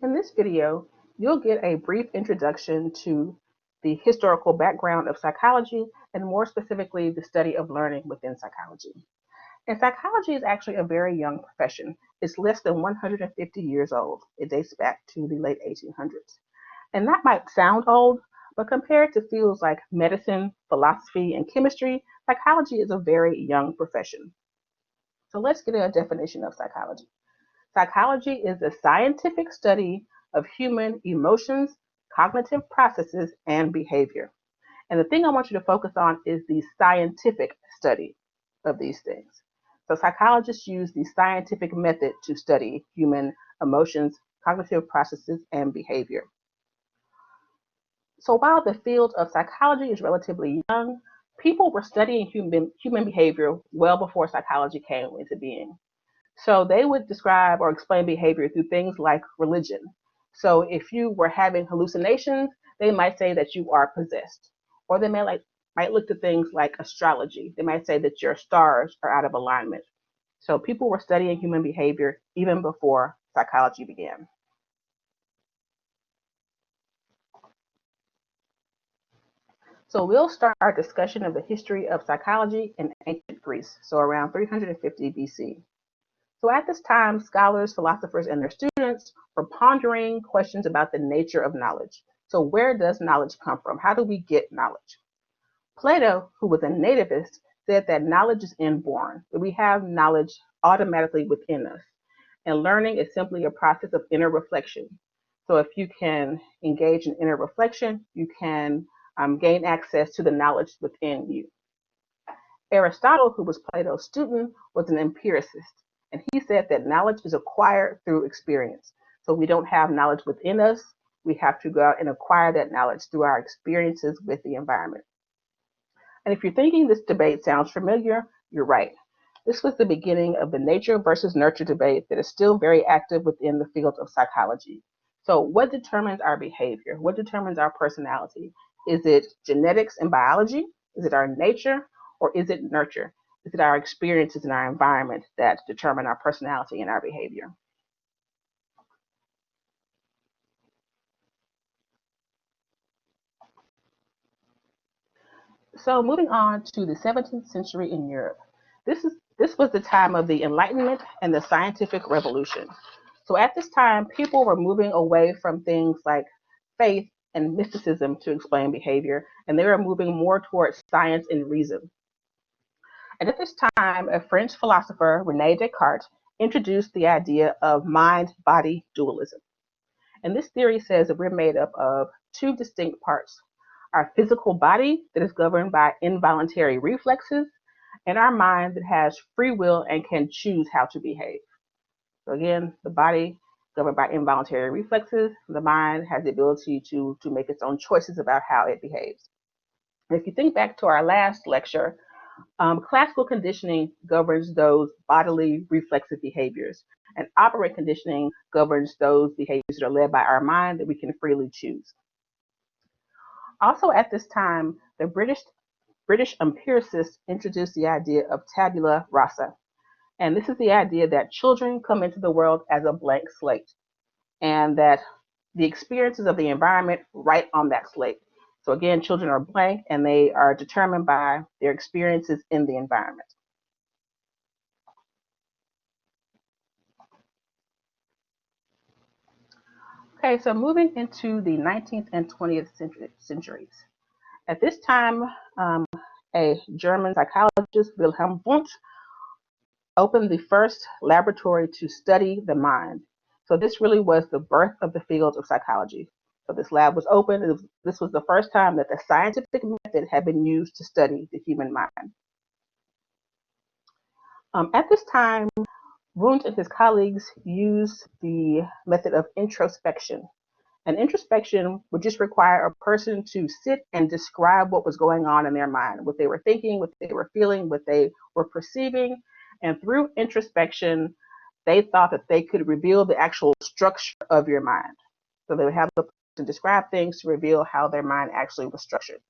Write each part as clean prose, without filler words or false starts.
In this video, you'll get a brief introduction to the historical background of psychology and more specifically the study of learning within psychology. And psychology is actually a very young profession. It's less than 150 years old. It dates back to the late 1800s. And that might sound old, but compared to fields like medicine, philosophy, and chemistry, psychology is a very young profession. So let's get a definition of psychology. Psychology is the scientific study of human emotions, cognitive processes, and behavior. And the thing I want you to focus on is the scientific study of these things. So psychologists use the scientific method to study human emotions, cognitive processes, and behavior. So while the field of psychology is relatively young, people were studying human behavior well before psychology came into being. So they would describe or explain behavior through things like religion. So if you were having hallucinations, they might say that you are possessed. Or they might look to things like astrology. They might say that your stars are out of alignment. So people were studying human behavior even before psychology began. So we'll start our discussion of the history of psychology in ancient Greece, so around 350 BC. So at this time, scholars, philosophers, and their students were pondering questions about the nature of knowledge. So where does knowledge come from? How do we get knowledge? Plato, who was a nativist, said that knowledge is inborn, that we have knowledge automatically within us. And learning is simply a process of inner reflection. So if you can engage in inner reflection, you can gain access to the knowledge within you. Aristotle, who was Plato's student, was an empiricist, and he said that knowledge is acquired through experience. So we don't have knowledge within us. We have to go out and acquire that knowledge through our experiences with the environment. And if you're thinking this debate sounds familiar, you're right. This was the beginning of the nature versus nurture debate that is still very active within the field of psychology. So, what determines our behavior? What determines our personality? Is it genetics and biology? Is it our nature? Or is it nurture? Is it our experiences and our environment that determine our personality and our behavior? So, moving on to the 17th century in Europe. This was the time of the Enlightenment and the scientific revolution. So at this time, people were moving away from things like faith and mysticism to explain behavior, and they were moving more towards science and reason. And at this time, a French philosopher, Rene Descartes, introduced the idea of mind body dualism. And this theory says that we're made up of two distinct parts: our physical body that is governed by involuntary reflexes, and our mind that has free will and can choose how to behave. So again, the body governed by involuntary reflexes, the mind has the ability to make its own choices about how it behaves. And if you think back to our last lecture, classical conditioning governs those bodily reflexive behaviors, and operant conditioning governs those behaviors that are led by our mind that we can freely choose. Also, at this time, the British empiricists introduced the idea of tabula rasa. And this is the idea that children come into the world as a blank slate and that the experiences of the environment write on that slate. So again, children are blank and they are determined by their experiences in the environment. Okay, so moving into the 19th and 20th centuries. At this time, a German psychologist, Wilhelm Wundt, opened the first laboratory to study the mind. So this really was the birth of the field of psychology. So this lab was opened. This was the first time that the scientific method had been used to study the human mind. At this time, Wundt and his colleagues used the method of introspection. And introspection would just require a person to sit and describe what was going on in their mind, what they were thinking, what they were feeling, what they were perceiving. And through introspection, they thought that they could reveal the actual structure of your mind. So they would have the person describe things to reveal how their mind actually was structured.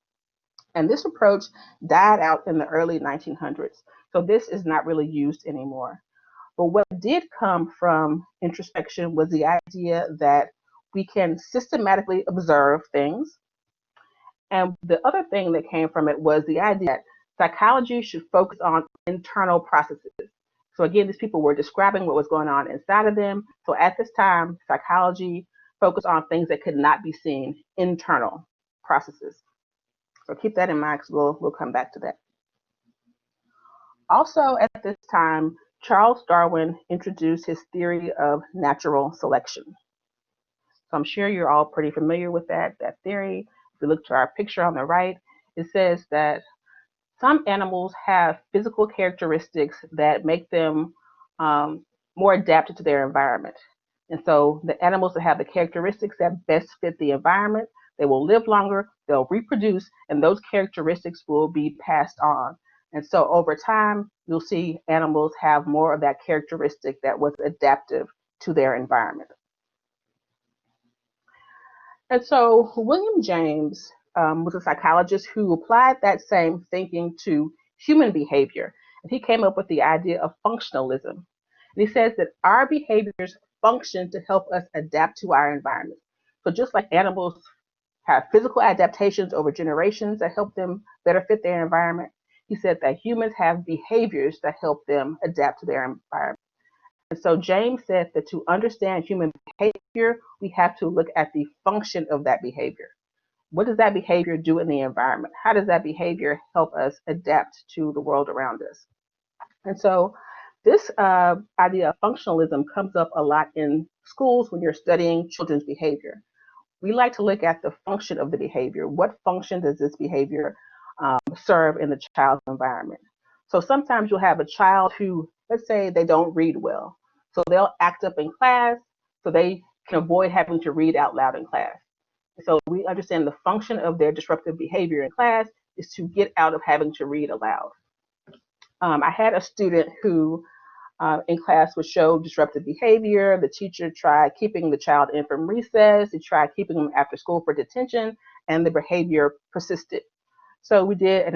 And this approach died out in the early 1900s. So this is not really used anymore. But what did come from introspection was the idea that we can systematically observe things. And the other thing that came from it was the idea that psychology should focus on internal processes. So again, these people were describing what was going on inside of them. So at this time, psychology focused on things that could not be seen, internal processes. So keep that in mind because we'll come back to that. Also at this time, Charles Darwin introduced his theory of natural selection. So I'm sure you're all pretty familiar with that theory. If we look to our picture on the right, it says that some animals have physical characteristics that make them more adapted to their environment. And so the animals that have the characteristics that best fit the environment, they will live longer, they'll reproduce, and those characteristics will be passed on. And so over time, you'll see animals have more of that characteristic that was adaptive to their environment. And so William James was a psychologist who applied that same thinking to human behavior. And he came up with the idea of functionalism. And he says that our behaviors function to help us adapt to our environment. So just like animals have physical adaptations over generations that help them better fit their environment, he said that humans have behaviors that help them adapt to their environment. And so James said that to understand human behavior, we have to look at the function of that behavior. What does that behavior do in the environment? How does that behavior help us adapt to the world around us? And so this idea of functionalism comes up a lot in schools when you're studying children's behavior. We like to look at the function of the behavior. What function does this behavior serve in the child's environment? So sometimes you'll have a child who, let's say they don't read well. So they'll act up in class so they can avoid having to read out loud in class. So we understand the function of their disruptive behavior in class is to get out of having to read aloud. I had a student who in class would show disruptive behavior. The teacher tried keeping the child in from recess. He tried keeping them after school for detention, and the behavior persisted. So we did an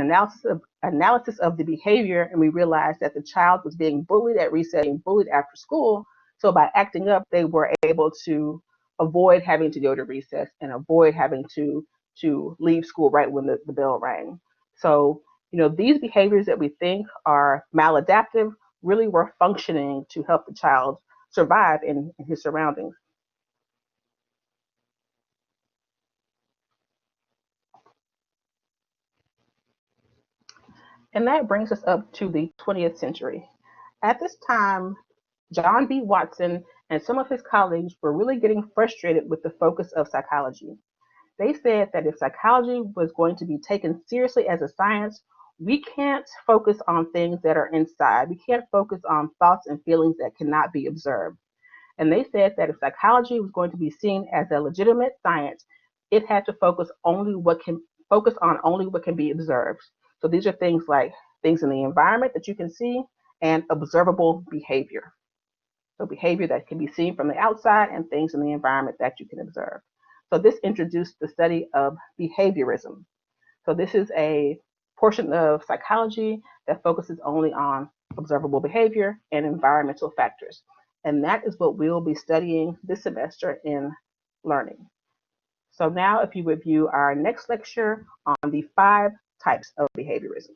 analysis of the behavior, and we realized that the child was being bullied at recess, being bullied after school. So by acting up, they were able to avoid having to go to recess and avoid having to leave school right when the bell rang. So, these behaviors that we think are maladaptive really were functioning to help the child survive in his surroundings. And that brings us up to the 20th century. At this time, John B. Watson and some of his colleagues were really getting frustrated with the focus of psychology. They said that if psychology was going to be taken seriously as a science, we can't focus on things that are inside. We can't focus on thoughts and feelings that cannot be observed. And they said that if psychology was going to be seen as a legitimate science, it had to focus on only what can be observed. So these are things like things in the environment that you can see and observable behavior. So behavior that can be seen from the outside and things in the environment that you can observe. So this introduced the study of behaviorism. So this is a portion of psychology that focuses only on observable behavior and environmental factors. And that is what we'll be studying this semester in learning. So now if you review our next lecture on the 5 types of behaviorism.